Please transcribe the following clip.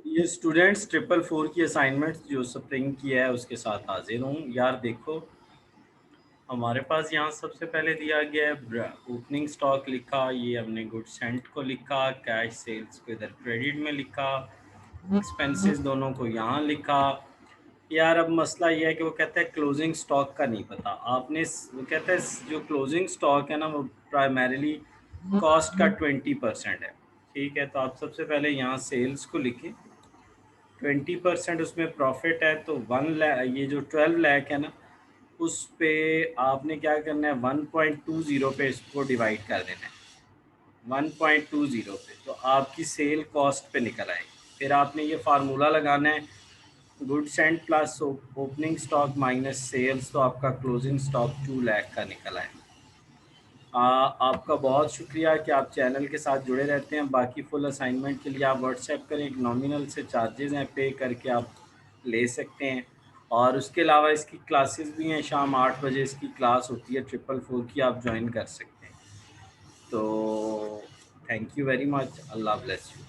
ये स्टूडेंट्स 444 की असाइनमेंट जो स्प्रिंग की है उसके साथ हाजिर हूँ। यार देखो, हमारे पास यहाँ सबसे पहले दिया गया है ओपनिंग स्टॉक लिखा, ये हमने गुड सेंट को लिखा, कैश सेल्स को इधर क्रेडिट में लिखा, एक्सपेंसेस दोनों को यहाँ लिखा। यार अब मसला ये है कि वो कहता है क्लोजिंग स्टॉक का नहीं पता आपने। वो कहता है जो क्लोजिंग स्टॉक है ना वो प्राइमरीली कॉस्ट का 20% है। ठीक है, तो आप सबसे पहले यहाँ सेल्स को लिखें, 20% उसमें प्रॉफिट है, तो 1 लाख, ये जो 12 लाख है ना, उस पे आपने क्या करना है, 1.20 पे इसको डिवाइड कर देना है, 1.20 पे, तो आपकी सेल कॉस्ट पे निकल आएगी। फिर आपने ये फार्मूला लगाना है, goods and plus opening stock minus sales, तो आपका क्लोजिंग स्टॉक 2 लाख का निकल आए। आपका बहुत शुक्रिया कि आप चैनल के साथ जुड़े रहते हैं। बाकी फुल असाइनमेंट के लिए आप व्हाट्सएप करें, एक नॉमिनल से चार्जेस हैं, पे करके आप ले सकते हैं। और उसके अलावा इसकी क्लासेस भी हैं, शाम 8 बजे इसकी क्लास होती है 444 की, आप ज्वाइन कर सकते हैं। तो thank you very much, Allah bless you.